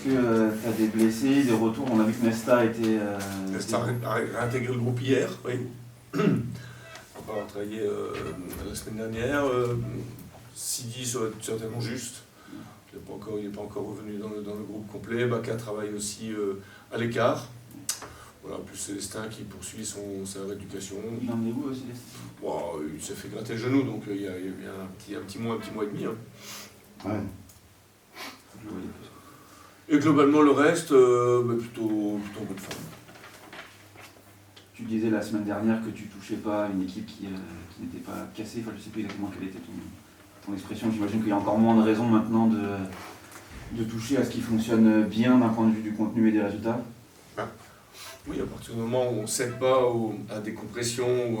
que tu as des blessés, des retours? On a vu que Nesta était... Nesta a réintégré le groupe hier, oui. On va travailler la semaine dernière. Sidi soit certainement juste. Il n'est pas encore revenu dans le groupe complet. Baka travaille aussi à l'écart. Voilà, plus Célestin qui poursuit sa rééducation. Il en est où, Célestin? Bon, il s'est fait gratter le genou, donc il y a un petit mois et demi. Hein. Ouais. Et globalement, le reste, plutôt en bonne forme. Tu disais la semaine dernière que tu touchais pas une équipe qui n'était pas cassée. Enfin, je ne sais plus exactement quelle était ton expression. J'imagine qu'il y a encore moins de raisons maintenant de toucher à ce qui fonctionne bien d'un point de vue du contenu et des résultats. Oui, à partir du moment où on ne cède pas à des compressions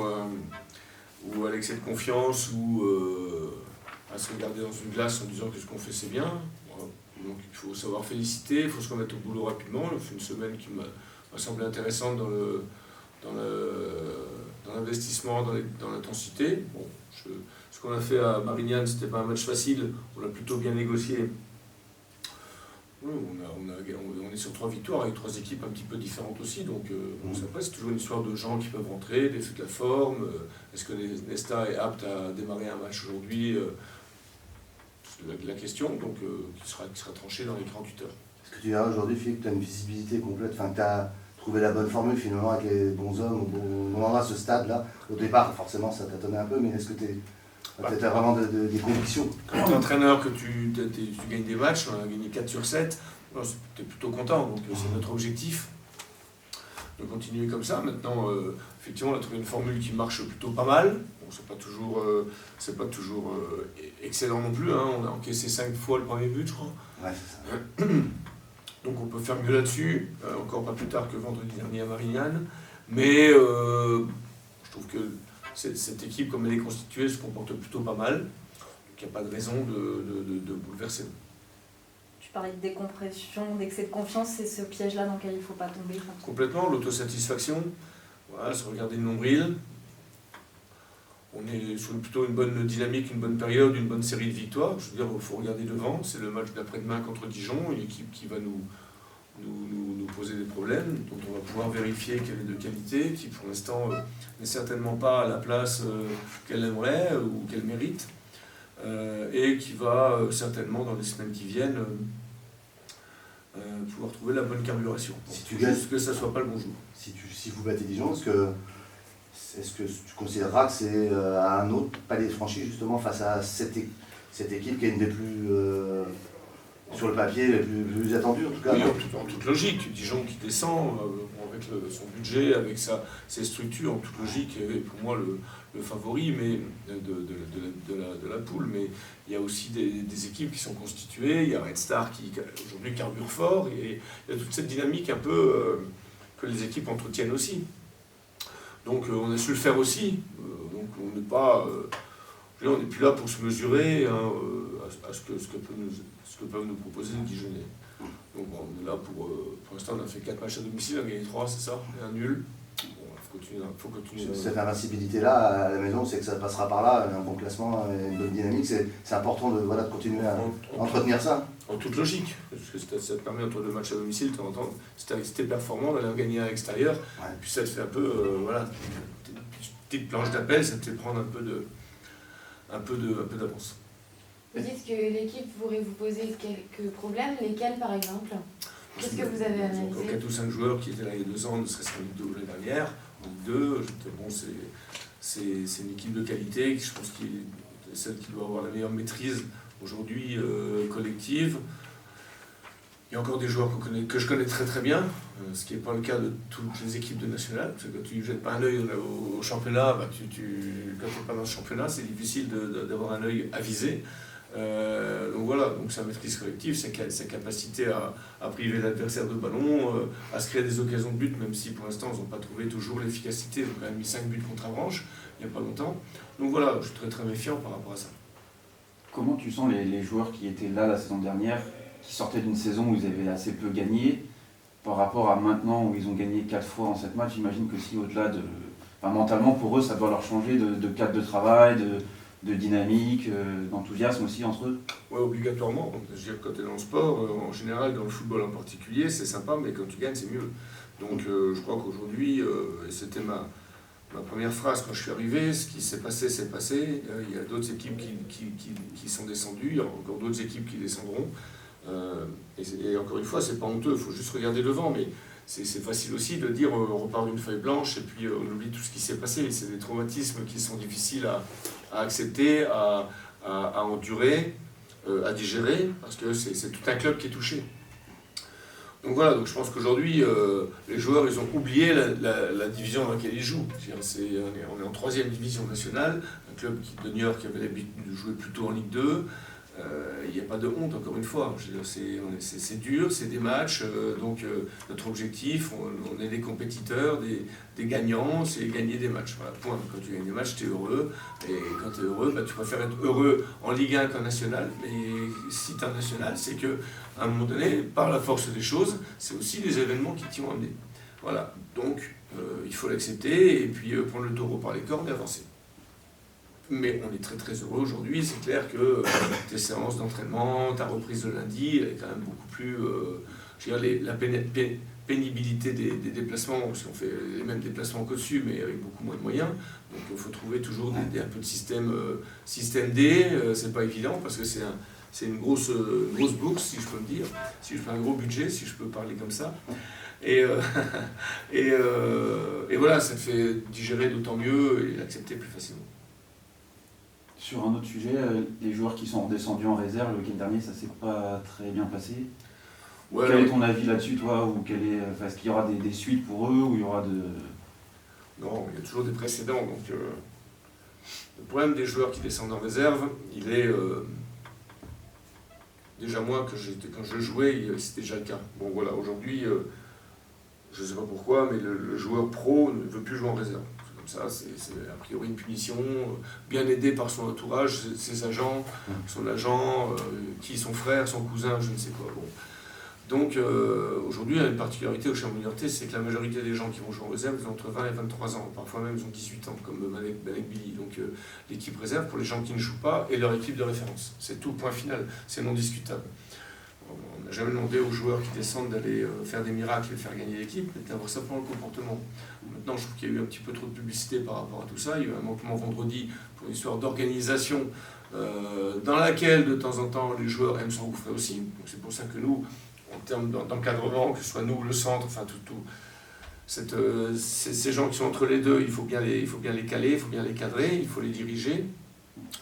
ou à l'excès de confiance ou à se regarder dans une glace en disant que ce qu'on fait c'est bien. Voilà. Donc il faut savoir féliciter, il faut se remettre au boulot rapidement. On a fait une semaine qui m'a semblé intéressante dans l'investissement, dans l'intensité. Bon, ce qu'on a fait à Marignane, c'était pas un match facile, on l'a plutôt bien négocié. Oui, on est sur 3 victoires avec 3 équipes un petit peu différentes aussi, donc après c'est toujours une histoire de gens qui peuvent rentrer, de la forme. Est-ce que Nesta est apte à démarrer un match aujourd'hui? C'est la question, donc qui sera tranchée dans les 48 heures. Est-ce que tu dirais aujourd'hui, Philippe, que tu as une visibilité complète, enfin tu as trouvé la bonne formule finalement avec les bons hommes au bon endroit à ce stade-là? Au départ, forcément ça tâtonnait un peu, mais est-ce que tu as vraiment des convictions? Quand tu es entraîneur, que tu gagnes des matchs, on a gagné 4 sur 7, tu es plutôt content, donc c'est notre objectif de continuer comme ça. Maintenant, effectivement, on a trouvé une formule qui marche plutôt pas mal. Bon, c'est pas toujours excellent non plus, hein. On a encaissé 5 fois le premier but, je crois. Ouais, c'est ça. Donc on peut faire mieux là-dessus, encore pas plus tard que vendredi dernier à Marignane. Mais je trouve que cette équipe, comme elle est constituée, se comporte plutôt pas mal. Donc il n'y a pas de raison de bouleverser. Tu parlais de décompression, d'excès de confiance, c'est ce piège-là dans lequel il ne faut pas tomber. Complètement, l'autosatisfaction, voilà, se regarder le nombril. On est sur plutôt une bonne dynamique, une bonne période, une bonne série de victoires. Je veux dire, il faut regarder devant. C'est le match d'après-demain contre Dijon, une équipe qui va nous poser des problèmes, dont on va pouvoir vérifier qu'elle est de qualité, qui pour l'instant n'est certainement pas à la place qu'elle aimerait ou qu'elle mérite, et qui va certainement dans les semaines qui viennent pouvoir trouver la bonne carburation. Si tu gagnes, juste que ça ne soit pas le bon jour. Si vous battez Dijon, est-ce que tu considéreras que c'est un autre palier franchi justement face à cette équipe qui est une des plus, sur le papier, les plus attendues en tout cas? Oui, en toute logique. Dijon qui descend avec son budget, avec ses structures, en toute logique, est pour moi le favori mais de la poule. Mais il y a aussi des équipes qui sont constituées. Il y a Red Star qui aujourd'hui carbure fort. Et il y a toute cette dynamique un peu que les équipes entretiennent aussi. Donc on a su le faire aussi, donc on n'est pas, on n'est plus là pour se mesurer hein, à ce que peuvent nous proposer les Dijonnais. Donc bon, on est là pour l'instant on a fait 4 matchs à domicile, on a gagné 3, c'est ça, et un nul. Bon, faut continuer. Cette invincibilité-là, à la maison, c'est que ça passera par là, un bon classement, une bonne dynamique, c'est important de continuer à entretenir ça. En toute logique, parce que ça te permet entre 2 matchs à domicile, de temps en temps, si t'es performant, d'aller en gagner à l'extérieur, Ouais. Et puis ça te fait un peu, une petite planche d'appel, ça te fait prendre un peu d'avance. Vous dites que l'équipe pourrait vous poser quelques problèmes, lesquels par exemple? Qu'est-ce que vous avez analysé? Encore 4 ou 5 joueurs qui étaient là il y a 2 ans, ne serait-ce qu'en Ligue 2 l'année dernière. En Ligue 2, bon, c'est une équipe de qualité, je pense qu'il est celle qui doit avoir la meilleure maîtrise aujourd'hui collective. Il y a encore des joueurs que je connais très très bien, ce qui n'est pas le cas de toutes les équipes de nationale. Parce que quand tu ne jettes pas un œil au championnat, quand tu n'es pas dans ce championnat, c'est difficile d'avoir un œil avisé. Donc voilà, donc sa maîtrise collective, sa capacité à priver l'adversaire de ballon, à se créer des occasions de but, même si pour l'instant ils n'ont pas trouvé toujours l'efficacité. Ils ont quand même mis 5 buts contre Avranches il n'y a pas longtemps. Donc voilà, je suis très très méfiant par rapport à ça. Comment tu sens les joueurs qui étaient là la saison dernière, qui sortaient d'une saison où ils avaient assez peu gagné, par rapport à maintenant où ils ont gagné 4 fois en 7 matchs? J'imagine que si au-delà de... Enfin, mentalement, pour eux, ça doit leur changer de cadre de travail, dynamique, d'enthousiasme aussi entre eux? Ouais, obligatoirement. Je veux dire, quand tu es dans le sport, en général, dans le football en particulier, c'est sympa, mais quand tu gagnes, c'est mieux. Donc je crois qu'aujourd'hui, et c'était ma première phrase quand je suis arrivé, ce qui s'est passé, c'est passé. Il y a d'autres équipes qui sont descendues, il y a encore d'autres équipes qui descendront. Et encore une fois, c'est pas honteux, il faut juste regarder devant, mais c'est facile aussi de dire on repart d'une feuille blanche et puis on oublie tout ce qui s'est passé. C'est des traumatismes qui sont difficiles à accepter, à endurer, à digérer, parce que c'est tout un club qui est touché. Donc voilà, donc je pense qu'aujourd'hui, les joueurs, ils ont oublié la division dans laquelle ils jouent. On est en 3e division nationale, un club de Niort qui avait l'habitude de jouer plutôt en Ligue 2. Il n'y a pas de honte, encore une fois. C'est dur, c'est des matchs, donc notre objectif, on est des compétiteurs, des gagnants, c'est gagner des matchs. Voilà, point. Quand tu gagnes des matchs, tu es heureux, et quand tu es heureux, tu préfères être heureux en Ligue 1 qu'en National. Mais si tu es en National, c'est qu'à un moment donné, par la force des choses, c'est aussi les événements qui t'y ont amené. Voilà, donc il faut l'accepter, et puis prendre le taureau par les cornes et avancer. Mais on est très très heureux aujourd'hui, c'est clair que tes séances d'entraînement, ta reprise de lundi, elle est quand même beaucoup plus... je veux dire, la pénibilité des déplacements, parce qu'on fait les mêmes déplacements qu'au-dessus, mais avec beaucoup moins de moyens. Donc il faut trouver toujours un peu de système D, c'est pas évident, parce que c'est une grosse bourse, si je peux me dire, si je fais un gros budget, si je peux parler comme ça. Et voilà, ça te fait digérer d'autant mieux et l'accepter plus facilement. Sur un autre sujet, les joueurs qui sont redescendus en réserve le week-end dernier, ça s'est pas très bien passé. Ouais, quel est ton avis là-dessus, toi, ou est-ce qu'il y aura des suites pour eux, ou il y aura de... Non, il y a toujours des précédents. Donc, le problème des joueurs qui descendent en réserve, il est... déjà moi, quand je jouais, c'était déjà le cas. Bon voilà, aujourd'hui, je ne sais pas pourquoi, mais le joueur pro ne veut plus jouer en réserve. Ça, c'est a priori une punition, bien aidé par son entourage, ses agents, son agent, son frère, son cousin, je ne sais quoi. Bon. Donc aujourd'hui, il y a une particularité au Chambon-Niortais, c'est que la majorité des gens qui vont jouer en réserve, ils ont entre 20 et 23 ans, parfois même ils ont 18 ans, comme Malek Billy. Donc l'équipe réserve, pour les gens qui ne jouent pas, est leur équipe de référence. C'est tout, point final, c'est non discutable. On n'a jamais demandé aux joueurs qui descendent d'aller faire des miracles et faire gagner l'équipe, mais d'avoir simplement le comportement. Maintenant, je trouve qu'il y a eu un petit peu trop de publicité par rapport à tout ça. Il y a eu un manquement vendredi pour une histoire d'organisation dans laquelle, de temps en temps, les joueurs aiment s'engouffrer aussi. Donc c'est pour ça que nous, en termes d'encadrement, que ce soit nous, le centre, enfin ces gens qui sont entre les deux, il faut bien les caler, il faut bien les cadrer, il faut les diriger,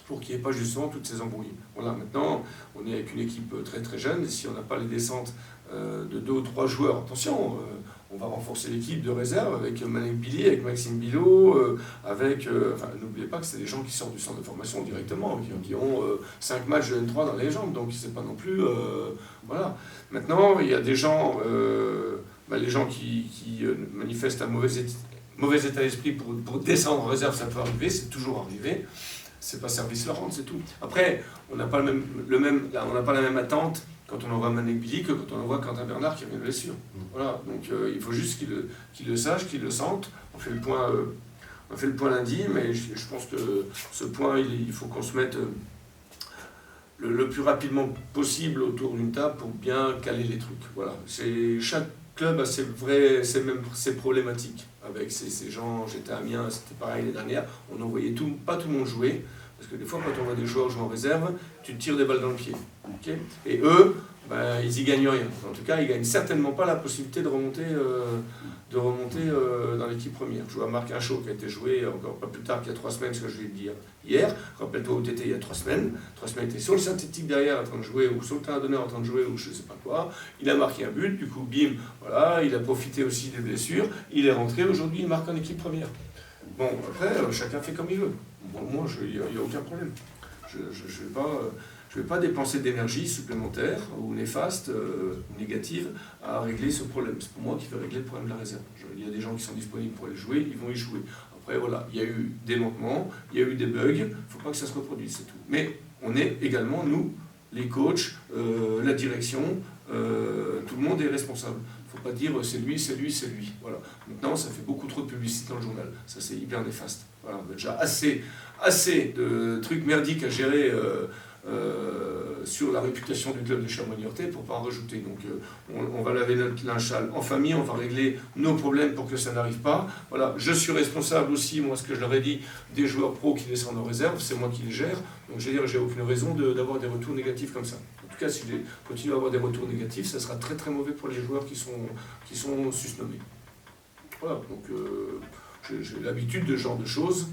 pour qu'il n'y ait pas justement toutes ces embrouilles. Voilà, maintenant, on est avec une équipe très très jeune, et si on n'a pas les descentes de 2 ou 3 joueurs, attention, on va renforcer l'équipe de réserve avec Malek Billy, avec Maxime Bilot, n'oubliez pas que c'est des gens qui sortent du centre de formation directement, qui ont 5 matchs de N3 dans les jambes, donc c'est pas non plus... voilà. Maintenant, il y a des gens, les gens qui manifestent un mauvais état d'esprit pour descendre en réserve, ça peut arriver, c'est toujours arrivé. C'est pas service leur rendre, c'est tout. Après, on n'a pas on n'a pas la même attente quand on envoie Malek Billy que quand on envoie Quentin Bernard qui a une blessure. Voilà, donc il faut juste qu'ils le sachent, qu'ils le sentent. On fait le point lundi, mais je pense que ce point, il faut qu'on se mette le plus rapidement possible autour d'une table pour bien caler les trucs. Voilà, chaque club a ses problématiques. Avec ces gens, j'étais à Amiens, c'était pareil l'année dernière, on n'envoyait pas tout le monde jouer, parce que des fois quand on voit des joueurs jouer en réserve, tu te tires des balles dans le pied. Okay, et eux, ils y gagnent rien. En tout cas, ils ne gagnent certainement pas la possibilité de remonter dans l'équipe première. Je vois Marc Inchaud qui a été joué encore pas plus tard qu'il y a 3 semaines, ce que je vais te dire hier. Rappelle-toi où tu étais il y a 3 semaines. 3 semaines, tu étais sur le synthétique derrière en train de jouer, ou sur le terrain d'honneur en train de jouer, ou je ne sais pas quoi. Il a marqué un but, du coup, bim, voilà, il a profité aussi des blessures. Il est rentré, aujourd'hui, il marque en équipe première. Bon, après, chacun fait comme il veut. Bon, moi, il n'y a aucun problème. Je ne vais pas dépenser d'énergie supplémentaire ou néfaste, négative, à régler ce problème. C'est pour moi qui vais régler le problème de la réserve. Il y a des gens qui sont disponibles pour aller jouer, ils vont y jouer. Après, voilà, il y a eu des manquements, il y a eu des bugs, il ne faut pas que ça se reproduise, c'est tout. Mais on est également, nous, les coachs, la direction, tout le monde est responsable. Il ne faut pas dire c'est lui, c'est lui, c'est lui. Voilà. Maintenant, ça fait beaucoup trop de publicité dans le journal. Ça, c'est hyper néfaste. Voilà, on a déjà assez assez de trucs merdiques à gérer sur la réputation du club de Chamonix-Niortais pour ne pas en rajouter. Donc on va laver notre linge sale en famille, on va régler nos problèmes pour que ça n'arrive pas. Voilà, je suis responsable aussi, moi ce que je leur ai dit, des joueurs pros qui descendent en réserve, c'est moi qui les gère. Donc je veux dire, j'ai aucune raison d'avoir des retours négatifs comme ça. En tout cas, si je continue à avoir des retours négatifs, ça sera très très mauvais pour les joueurs qui sont susnommés. Voilà, donc j'ai l'habitude de ce genre de choses.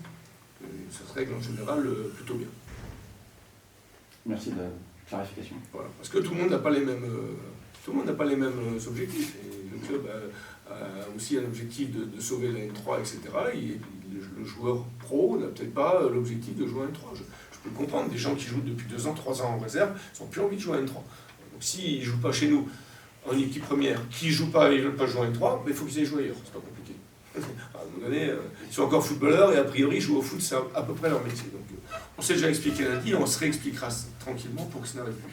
Ça se règle en général plutôt bien. Merci de la clarification. Voilà, parce que tout le monde n'a pas les mêmes, objectifs. Et le club a aussi un objectif de sauver la N3, etc. Le joueur pro n'a peut-être pas l'objectif de jouer à N3. Je peux comprendre, des gens qui jouent depuis 2 ans, 3 ans en réserve, ils n'ont plus envie de jouer à N3. Donc s'ils ne jouent pas chez nous, en équipe première, qui ne jouent pas et ne veulent pas jouer à N3, il faut qu'ils aillent jouer ailleurs, c'est pas compliqué. À un moment donné, ils sont encore footballeurs et a priori jouer au foot c'est à peu près leur métier. Donc on s'est déjà expliqué lundi, on se réexpliquera tranquillement pour que ça n'arrive plus.